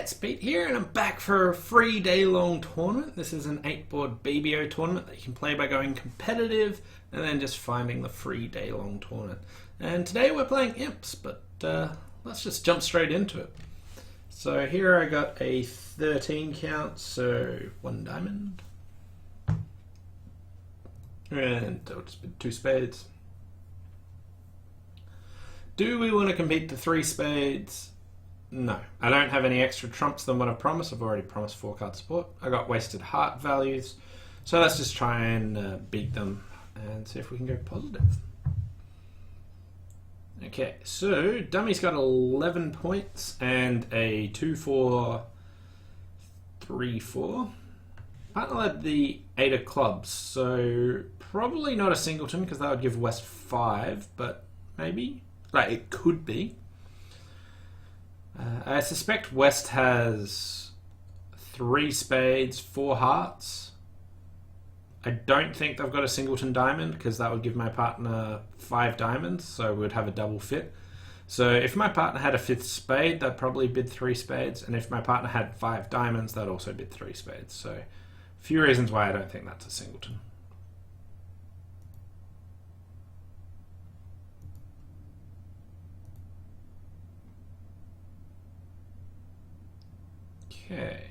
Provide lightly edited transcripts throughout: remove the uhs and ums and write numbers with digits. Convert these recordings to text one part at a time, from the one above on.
it's Pete here, and I'm back for a free day-long tournament. This is an 8-board BBO tournament that you can play by going competitive and then just finding the free day-long tournament. And today we're playing IMPs, but let's just jump straight into it. So here I got a 13 count, so 1 diamond. And I'll just be 2 spades. Do we want to compete to 3 spades? No, I don't have any extra trumps than what I've promised. I've already promised 4 card support. I got wasted heart values, so let's just try and beat them and see if we can go positive. Okay, so Dummy's got 11 points and a 2-4, 3-4. Partner led the 8 of clubs, so probably not a singleton because that would give West 5, but maybe, like it could be. I suspect West has 3 spades, 4 hearts. I don't think they've got a singleton diamond because that would give my partner 5 diamonds, so we would have a double fit. So if my partner had a 5th spade, they'd probably bid 3 spades, and if my partner had 5 diamonds, they'd also bid 3 spades. So a few reasons why I don't think that's a singleton. Okay,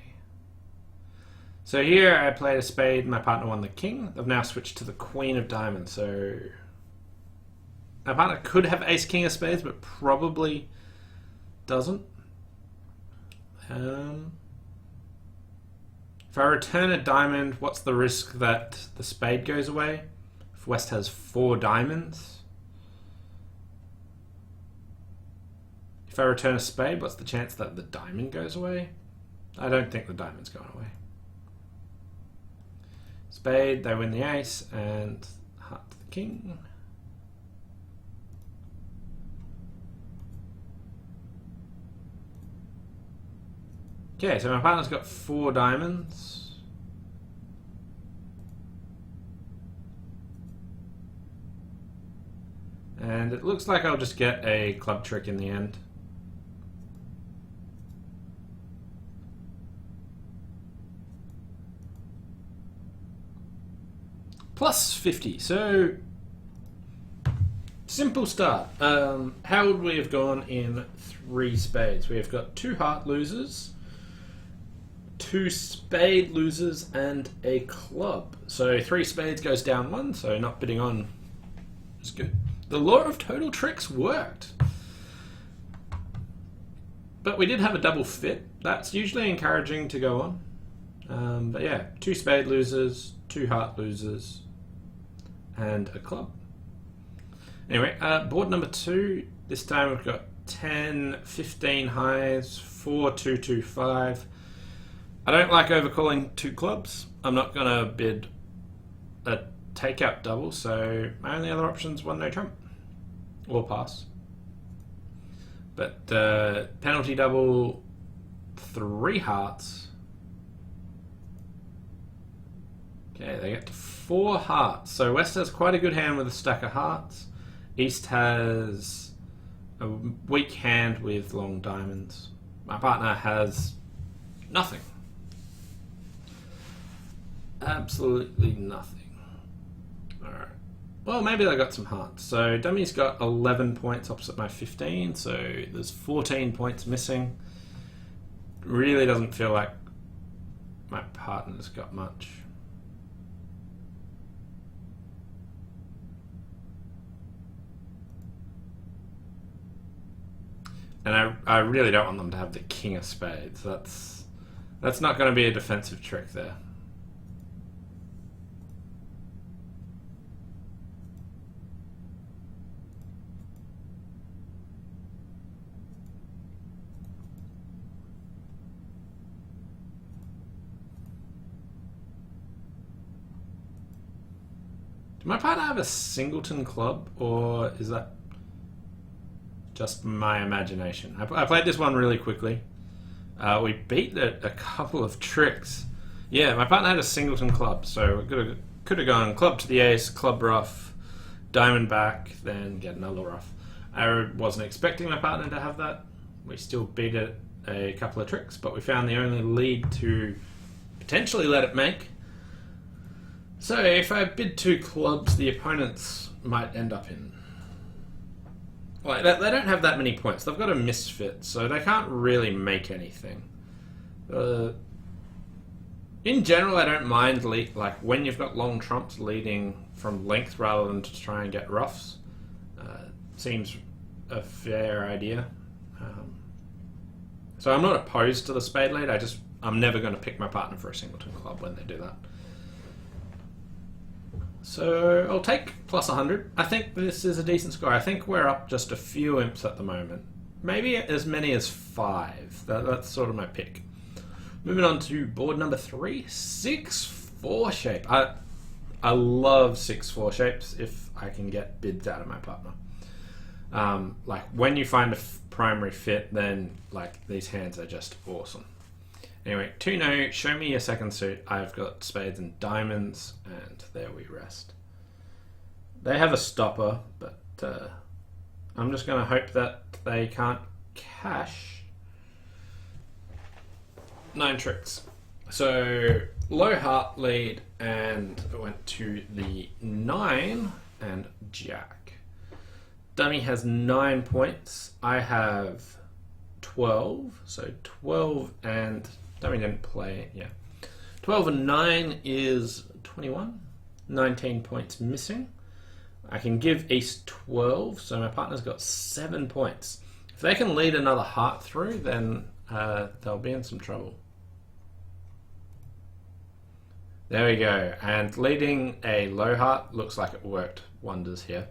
so here I played a spade, my partner won the king. I've now switched to the queen of diamonds, so my partner could have ace king of spades, but probably doesn't. If I return a diamond, what's the risk that the spade goes away? If West has 4 diamonds. If I return a spade, what's the chance that the diamond goes away? I don't think the diamond's going away. Spade, they win the ace, and heart to the king. Okay, so my partner's got 4 diamonds. And it looks like I'll just get a club trick in the end. Plus 50, so simple start. How would we have gone in 3 spades? We have got 2 heart losers, 2 spade losers, and a club. So 3 spades goes down 1, so not bidding on is good. The law of total tricks worked. But we did have a double fit. That's usually encouraging to go on. But yeah, 2 spade losers, 2 heart losers, and a club. Anyway, board number 2, this time we've got 10, 15 highs, 4, 2, 2, 5. I don't like overcalling 2 clubs. I'm not going to bid a takeout double, so my only other option is 1 no trump, or pass. But penalty double, 3 hearts. Okay, they get to 4 hearts. So West has quite a good hand with a stack of hearts. East has a weak hand with long diamonds. My partner has nothing. Absolutely nothing. Alright. Well, maybe I got some hearts. So Dummy's got 11 points opposite my 15, so there's 14 points missing. Really doesn't feel like my partner's got much. And I really don't want them to have the king of spades. That's not going to be a defensive trick there. Do my partner have a singleton club, or is that just my imagination? I played this one really quickly. We beat a couple of tricks. Yeah, my partner had a singleton club, so we could have gone club to the ace, club ruff, diamond back, then get another ruff. I wasn't expecting my partner to have that. We still beat it a couple of tricks, but we found the only lead to potentially let it make. So if I bid 2 clubs, the opponents might end up in... Like, they don't have that many points. They've got a misfit, so they can't really make anything. In general, I don't mind like when you've got long trumps leading from length rather than to try and get roughs. Seems a fair idea. So I'm not opposed to the spade lead. I'm never going to pick my partner for a singleton club when they do that. So I'll take plus 100. I think this is a decent score. I think we're up just a few imps at the moment. Maybe as many as 5. That's sort of my pick. Moving on to board number 3, 6-4 shape. I love 6-4 shapes if I can get bids out of my partner. Like when you find a primary fit, then like these hands are just awesome. Anyway, 2-no, show me your second suit. I've got spades and diamonds, and there we rest. They have a stopper, but I'm just going to hope that they can't cash. 9 tricks. So low heart lead, and it went to the 9 and jack. Dummy has 9 points. I have 12. So 12 and dummy didn't play. Yeah, 12 and 9 is 21. 19 points missing. I can give ace 12, so my partner's got 7 points. If they can lead another heart through, then they'll be in some trouble. There we go. And leading a low heart looks like it worked wonders here.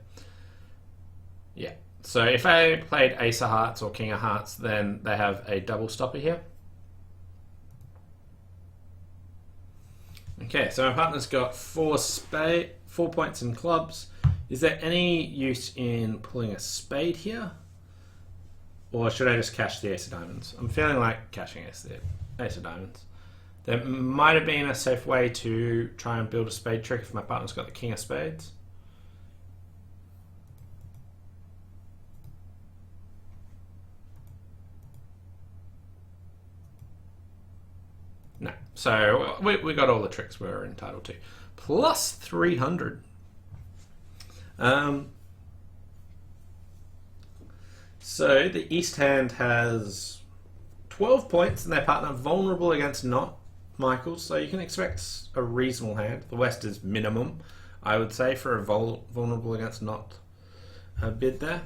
Yeah. So if I played ace of hearts or king of hearts, then they have a double stopper here. Okay, so my partner's got 4 points in clubs. Is there any use in pulling a spade here? Or should I just cash the ace of diamonds? I'm feeling like cashing ace of diamonds. There might have been a safe way to try and build a spade trick if my partner's got the king of spades. No. So we got all the tricks we're entitled to. Plus 300. So the East hand has 12 points and their partner vulnerable against not Michael's, so you can expect a reasonable hand. The West is minimum, I would say, for a vulnerable against not bid there.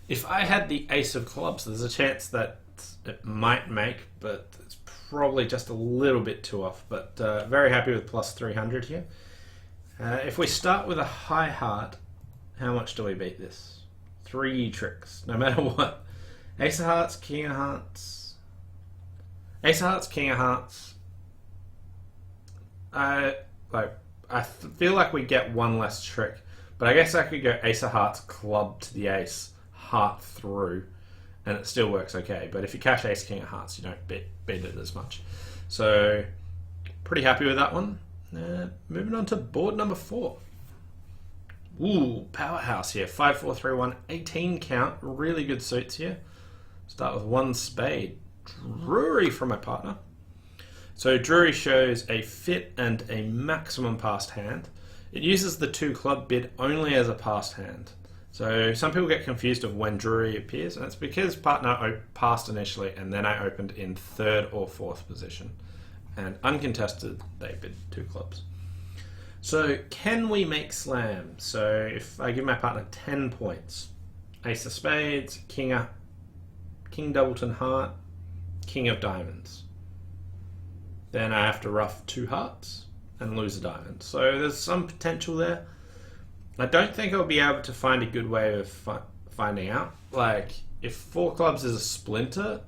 If I had the ace of clubs, there's a chance that it might make, but it's probably just a little bit too off. But very happy with plus 300 here. If we start with a high heart, how much do we beat this? 3 tricks, no matter what. Ace of hearts, king of hearts. Ace of hearts, king of hearts. I feel like we get one less trick, but I guess I could go ace of hearts, club to the ace, heart through, and it still works okay. But if you cash ace, king of hearts, you don't beat it as much. So pretty happy with that one. Moving on to board number 4. Ooh, powerhouse here. 5, 4, 3, 1, 18 count. Really good suits here. Start with 1 spade. Drury from my partner. So Drury shows a fit and a maximum passed hand. It uses the 2 club bid only as a passed hand. So some people get confused of when Drury appears, and it's because partner passed initially and then I opened in 3rd or 4th position. And uncontested, they bid 2 clubs. So can we make slam? So if I give my partner 10 points, ace of spades, king doubleton heart, king of diamonds. Then I have to rough 2 hearts and lose a diamond. So there's some potential there. I don't think I'll be able to find a good way of finding out. Like, if 4 clubs is a splinter,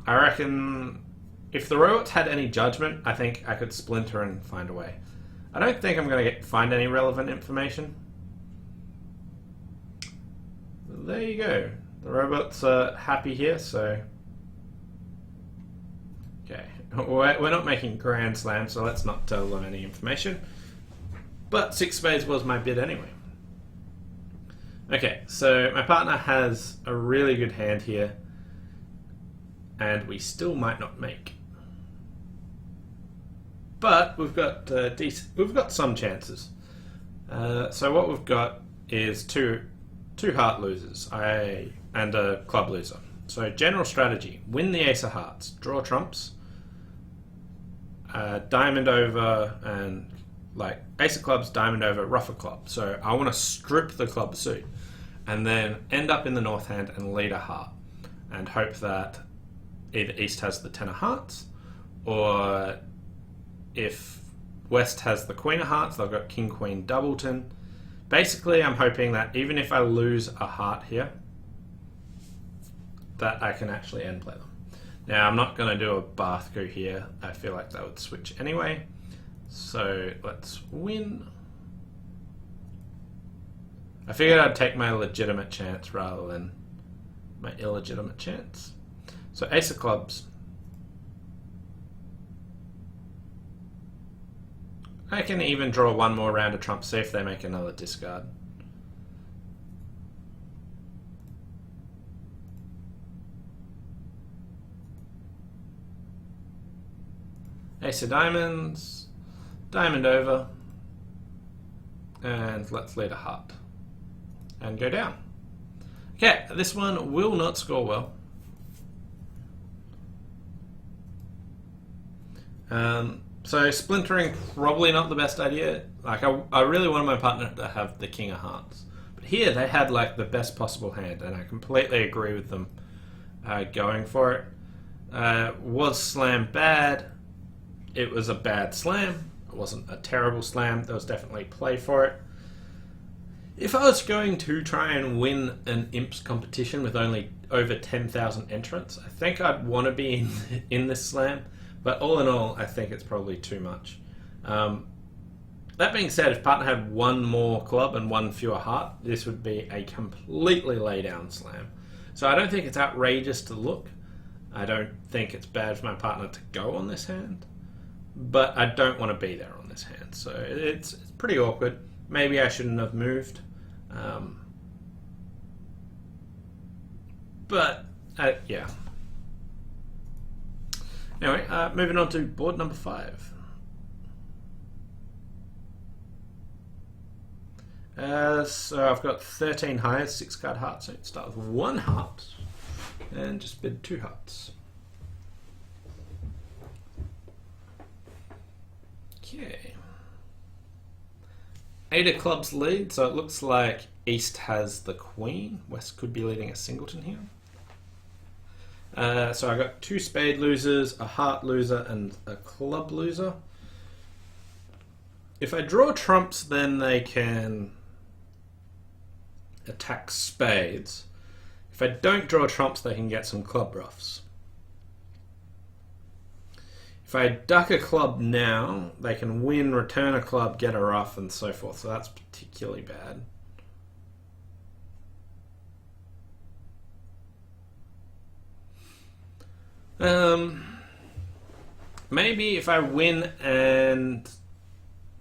I reckon if the robots had any judgment, I think I could splinter and find a way. I don't think I'm going to find any relevant information. There you go. The robots are happy here, so... Okay, we're not making grand slam, so let's not tell them any information. But 6 spades was my bid anyway. Okay, so my partner has a really good hand here. and we still might not make. But we've got we've got some chances. So what we've got is two heart losers and a club loser. So general strategy: win the ace of hearts, draw trumps, diamond over, and like ace of clubs, diamond over, ruff a club. So I want to strip the club suit and then end up in the north hand and lead a heart and hope that either East has the 10 of hearts, or if West has the Queen of hearts, they've got King Queen Doubleton. Basically, I'm hoping that even if I lose a heart here, that I can actually end play them. Now, I'm not going to do a Bath go here. I feel like that would switch anyway. So let's win. I figured I'd take my legitimate chance rather than my illegitimate chance. So ace of clubs. I can even draw one more round of trumps, see if they make another discard. Ace of diamonds, diamond over, and let's lead a heart and go down. Okay, this one will not score well. So splintering, probably not the best idea. Like I really wanted my partner to have the King of Hearts, but here they had like the best possible hand, and I completely agree with them going for it. Was slam bad? It was a bad slam. It wasn't a terrible slam. There was definitely play for it. If I was going to try and win an Imps competition with only over 10,000 entrants, I think I'd want to be in this slam. But all in all, I think it's probably too much. That being said, if partner had one more club and one fewer heart, this would be a completely lay down slam. So I don't think it's outrageous to look. I don't think it's bad for my partner to go on this hand. But I don't want to be there on this hand. So it's pretty awkward. Maybe I shouldn't have moved. Yeah. Anyway, moving on to board number 5. So I've got 13 highs, 6 card hearts. So start with 1 heart and just bid 2 hearts. Okay. 8 of clubs lead, so it looks like East has the Queen. West could be leading a singleton here. So I got 2 spade losers, a heart loser, and a club loser. If I draw trumps, then they can attack spades. If I don't draw trumps, they can get some club ruffs. If I duck a club now, they can win, return a club, get a ruff, and so forth. So that's particularly bad. Maybe if I win and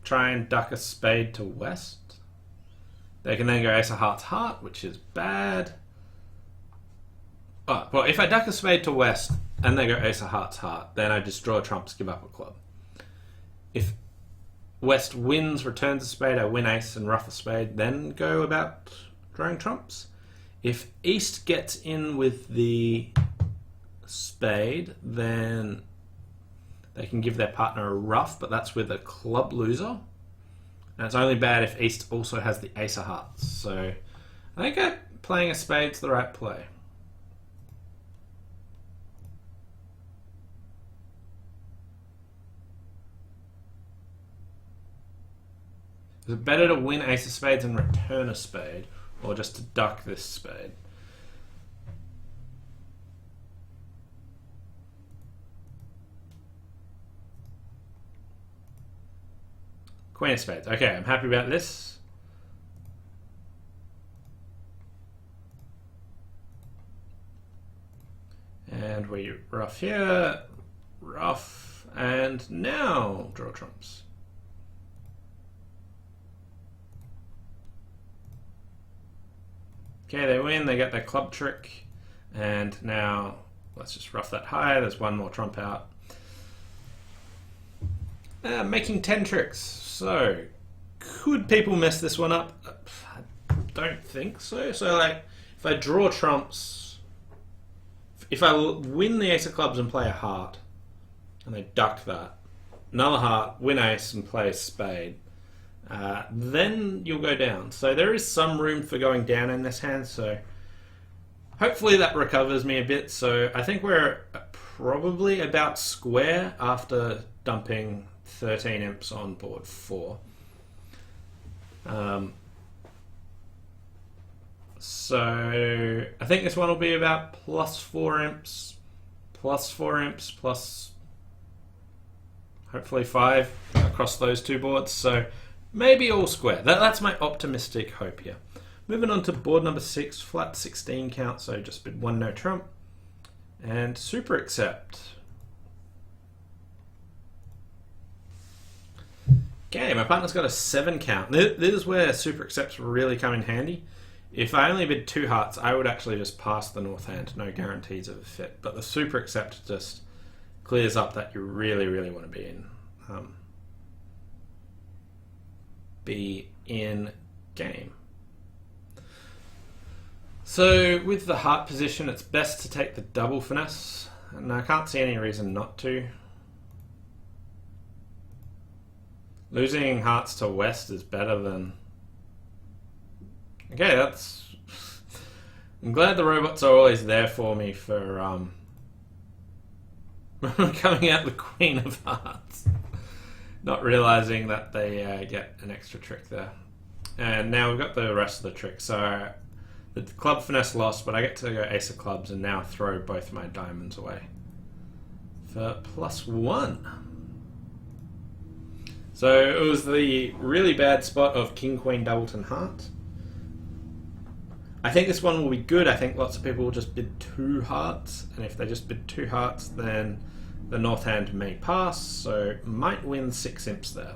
try and duck a spade to West, they can then go ace of hearts heart, which is bad. Oh, well, if I duck a spade to West and they go ace of hearts heart, then I just draw trumps, give up a club. If West wins, returns a spade, I win ace and ruff a spade, then go about drawing trumps. If East gets in with the spade, then they can give their partner a ruff, but that's with a club loser. And it's only bad if East also has the ace of hearts. So I think playing a spade's the right play. Is it better to win ace of spades and return a spade, or just to duck this spade? Queen of spades. Okay, I'm happy about this. And we ruff here, ruff, and now draw trumps. Okay, they win, they get their club trick, and now let's just rough that high. There's one more trump out. Making 10 tricks. So, could people mess this one up? I don't think so. So, like, if I draw trumps, if I win the ace of clubs and play a heart, and they duck that, another heart, win ace and play a spade, then you'll go down. So there is some room for going down in this hand, so hopefully that recovers me a bit. So I think we're probably about square after dumping 13 imps on board 4. So I think this one will be about plus 4 imps, plus hopefully 5 across those two boards. So maybe all square. That's my optimistic hope here. Moving on to board number 6, flat 16 count, so just bid 1 no trump. And super accept. Okay, my partner's got a 7 count. This is where super accepts really come in handy. If I only bid 2 hearts, I would actually just pass the north hand. No guarantees of a fit. But the super accept just clears up that you really, really want to be in game. So with the heart position, it's best to take the double finesse, and I can't see any reason not to. Losing hearts to west is better than... Okay, that's... I'm glad the robots are always there for me for coming out the queen of hearts. Not realizing that they get an extra trick there. And now we've got the rest of the trick. So the club finesse lost, but I get to go ace of clubs and now throw both my diamonds away for +1. So it was the really bad spot of king, queen, doubleton, heart. I think this one will be good. I think lots of people will just bid 2 hearts, and if they just bid 2 hearts, then the north hand may pass, so might win 6 imps there.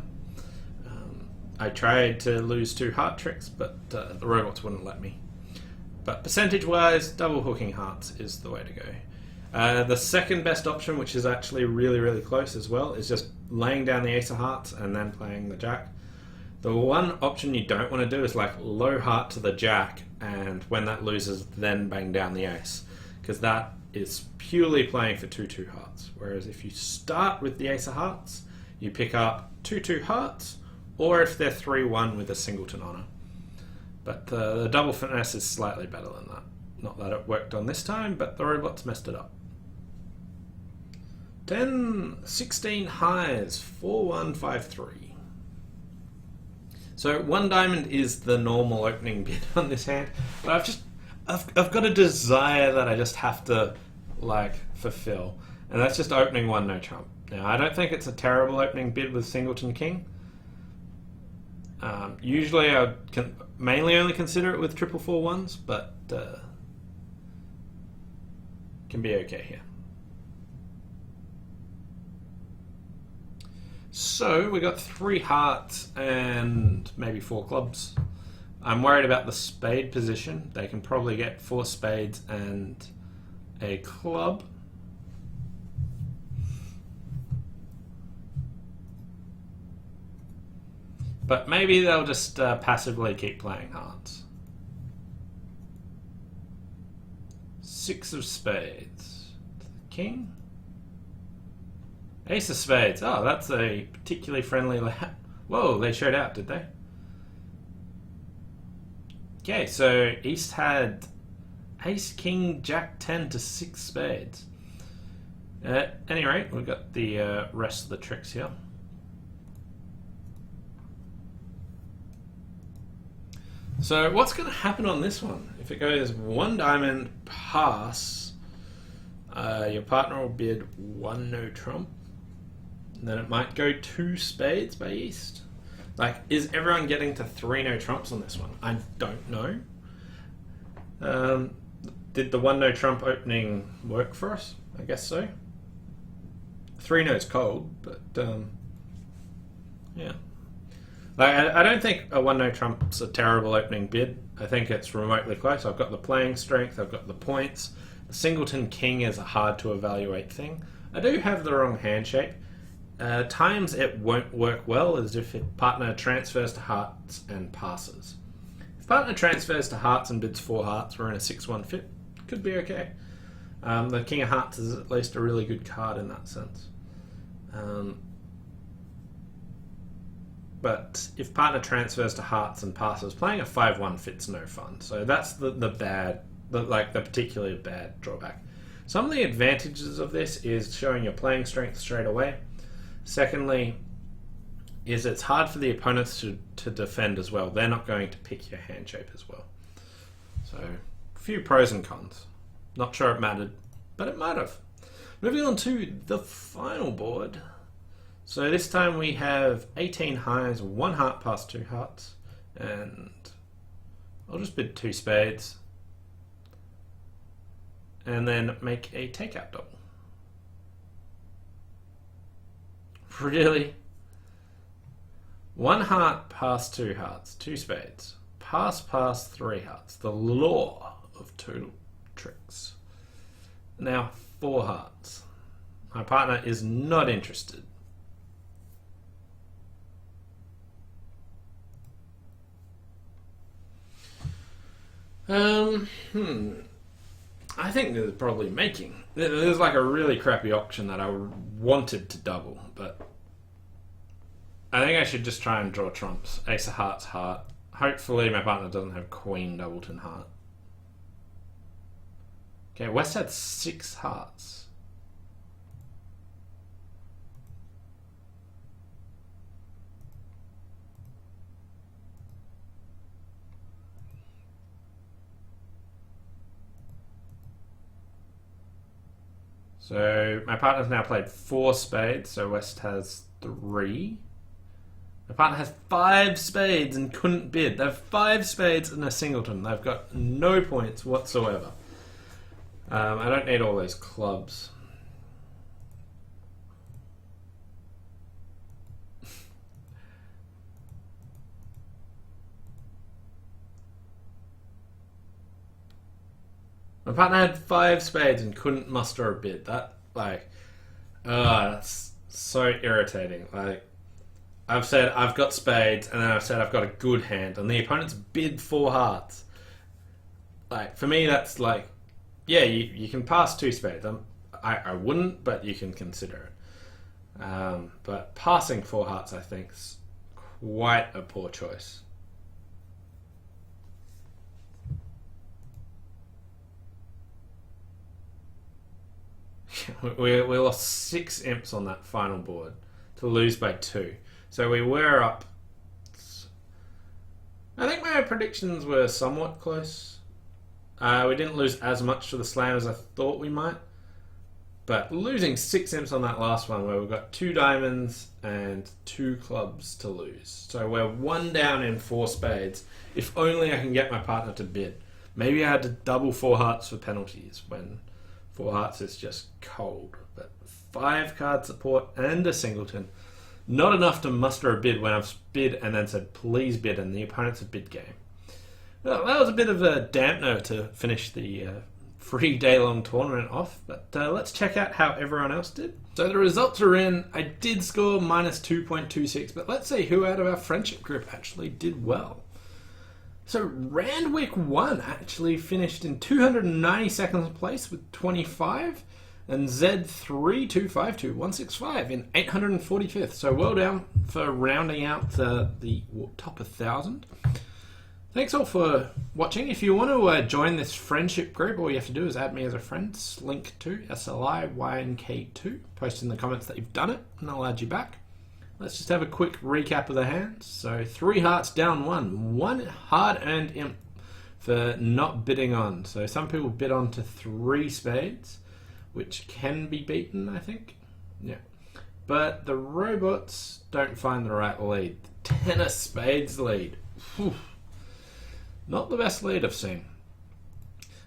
I tried to lose 2 heart tricks, but the robots wouldn't let me. But percentage-wise, double hooking hearts is the way to go. The second best option, which is actually really, really close as well, is just laying down the ace of hearts and then playing the jack. The one option you don't want to do is like low heart to the jack, and when that loses, then bang down the ace, because that is purely playing for 2-2 hearts. Whereas if you start with the ace of hearts, you pick up 2-2 hearts, or if they're 3-1 with a singleton honor. But the double finesse is slightly better than that. Not that it worked on this time, but the robots messed it up. 10, 16 highs, 4-1, 5-3. So 1 diamond is the normal opening bid on this hand, but I've got a desire that I just have to like fulfill, and that's just opening 1 no trump. Now I don't think it's a terrible opening bid with singleton king. Usually I would mainly only consider it with 4-4-1s, but can be okay here. So we got 3 hearts and maybe 4 clubs. I'm worried about the spade position. They can probably get 4 spades and a club. But maybe they'll just passively keep playing hearts. 6 of spades. King. Ace of spades. Oh, that's a particularly friendly lap. Whoa, they showed out, did they? Okay, so East had ace, king, jack, 10 to 6 spades. At any rate, we've got the rest of the tricks here. So what's going to happen on this one? If it goes 1 diamond, pass, your partner will bid 1 no trump. And then it might go 2 spades by East. Like, is everyone getting to 3 no trumps on this one? I don't know. Did the 1 no trump opening work for us? I guess so. 3 no's cold, but yeah. Like, I don't think a 1 no trump's a terrible opening bid. I think it's remotely close. I've got the playing strength, I've got the points, The singleton king is a hard to evaluate thing. I do have the wrong hand shape. Times it won't work well is if partner transfers to hearts and passes. If partner transfers to hearts and bids 4 hearts, we're in a 6-1 fit. Could be okay. The king of hearts is at least a really good card in that sense. But if partner transfers to hearts and passes, playing a 5-1 fit's no fun. So that's the particularly bad drawback. Some of the advantages of this is showing your playing strength straight away. Secondly, is it's hard for the opponents to defend as well. They're not going to pick your hand shape as well. So, a few pros and cons. Not sure it mattered, but it might have. Moving on to the final board. So this time we have 18 highs, 1 heart past 2 hearts, and I'll just bid 2 spades, and then make a takeout double. Really? 1 heart past 2 hearts, 2 spades, pass past 3 hearts, the law of 2 tricks. Now 4 hearts. My partner is not interested. I think there's probably making. There's like a really crappy option that I wanted to double, but I think I should just try and draw trumps. Ace of hearts, heart. Hopefully my partner doesn't have queen doubleton heart. Okay, West had 6 hearts. So my partner's now played 4 spades, so West has 3. My partner has 5 spades and couldn't bid. They have 5 spades and a singleton. They've got no points whatsoever. I don't need all those clubs. My partner had 5 spades and couldn't muster a bid. That's so irritating. Like, I've said I've got spades, and then I've said I've got a good hand, and the opponent's bid 4 hearts. Like, for me, that's like, yeah, you can pass 2 spades. I wouldn't, but you can consider it. But passing 4 hearts, I think, is quite a poor choice. We lost 6 imps on that final board to lose by 2. So we were up. I think my predictions were somewhat close. We didn't lose as much to the slam as I thought we might. But losing 6 imps on that last one where we've got 2 diamonds and 2 clubs to lose. So we're 1 down in 4 spades. If only I can get my partner to bid. Maybe I had to double 4 hearts for penalties when 4 hearts is just cold. But 5 card support and a singleton. Not enough to muster a bid when I've bid and then said please bid and the opponent's a bid game. Well, that was a bit of a dampener to finish the free day-long tournament off, but let's check out how everyone else did. So the results are in. I did score minus 2.26, but let's see who out of our friendship group actually did well. So Randwick 1 actually finished in 292nd place with 25, and Z3252-165 in 845th. So well done for rounding out the top 1,000. Thanks all for watching. If you want to join this friendship group, all you have to do is add me as a friend. Link to SLIYNK2. Post in the comments that you've done it, and I'll add you back. Let's just have a quick recap of the hands. So 3 hearts down 1. 1 hard-earned imp for not bidding on. So some people bid on to 3 spades, which can be beaten, I think. Yeah. But the robots don't find the right lead. 10 of spades lead. Whew. Not the best lead I've seen.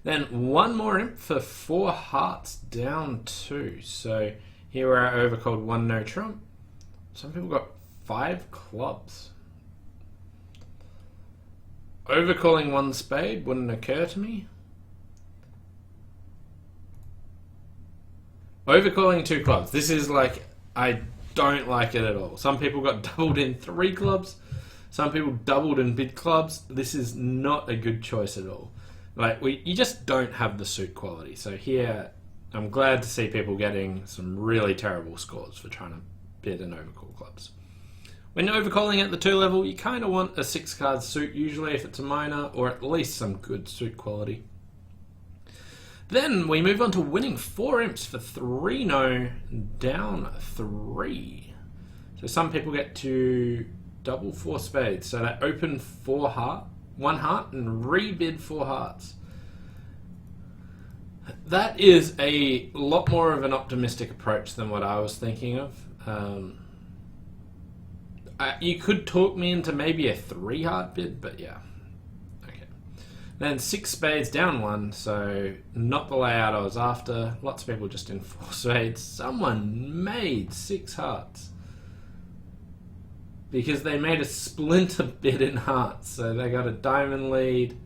Then 1 more imp for 4 hearts down 2. So here are overcalled 1 no trump. Some people got 5 clubs. Overcalling 1 spade wouldn't occur to me. Overcalling 2 clubs. This is like, I don't like it at all. Some people got doubled in 3 clubs. Some people doubled in big clubs. This is not a good choice at all. Like, you just don't have the suit quality. So here, I'm glad to see people getting some really terrible scores for trying to bid and overcall clubs. When overcalling at the 2 level, you kind of want a 6-card suit, usually if it's a minor, or at least some good suit quality. Then we move on to winning 4 imps for 3-no, down 3. So some people get to double 4 spades. So they open 1 heart and rebid 4 hearts. That is a lot more of an optimistic approach than what I was thinking of. You could talk me into maybe a 3 heart bid, but yeah. Okay. Then 6 spades down 1, so not the layout I was after. Lots of people just in 4 spades. Someone made 6 hearts because they made a splinter bid in hearts, so they got a diamond lead.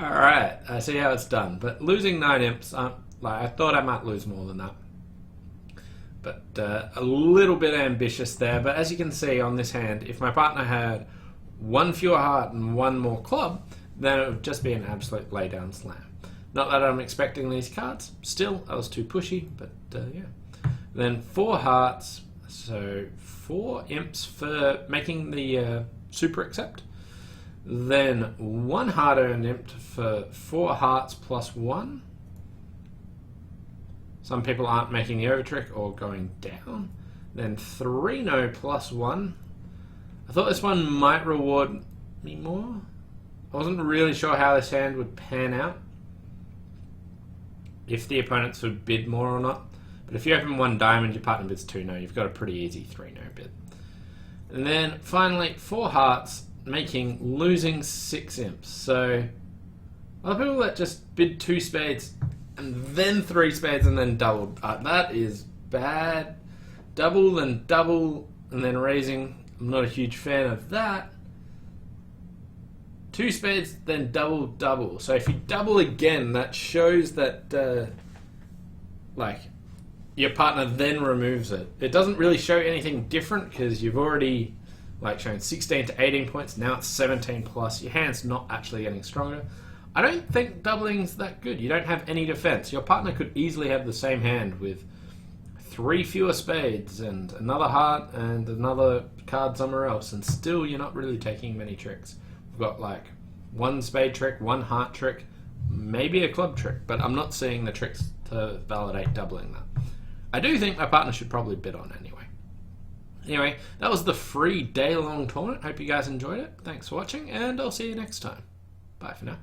Alright, I see how it's done. But losing 9 imps, I thought I might lose more than that. But a little bit ambitious there. But as you can see on this hand, if my partner had 1 fewer heart and 1 more club, then it would just be an absolute laydown slam. Not that I'm expecting these cards. Still, I was too pushy, but yeah. Then 4 hearts, so 4 imps for making the super accept. Then 1 heart earned imp for 4 hearts plus 1. Some people aren't making the over trick or going down. Then 3-no plus 1. I thought this one might reward me more. I wasn't really sure how this hand would pan out, if the opponents would bid more or not. But if you open 1 diamond, your partner bids 2-no, you've got a pretty easy 3-no bid. And then finally 4 hearts, making losing 6 imps. So a lot of people that just bid 2 spades and then 3 spades and then doubled. That is bad. Double and double and then raising. I'm not a huge fan of that. 2 spades, then double, double. So if you double again, that shows that like your partner then removes it. It doesn't really show anything different because you've already like shown 16 to 18 points. Now it's 17 plus. Your hand's not actually getting stronger. I don't think doubling's that good. You don't have any defense. Your partner could easily have the same hand with 3 fewer spades and another heart and another card somewhere else, and still you're not really taking many tricks. We've got like 1 spade trick, 1 heart trick, maybe a club trick, but I'm not seeing the tricks to validate doubling that. I do think my partner should probably bid on anyway. Anyway, that was the free day-long tournament. Hope you guys enjoyed it. Thanks for watching, and I'll see you next time. Bye for now.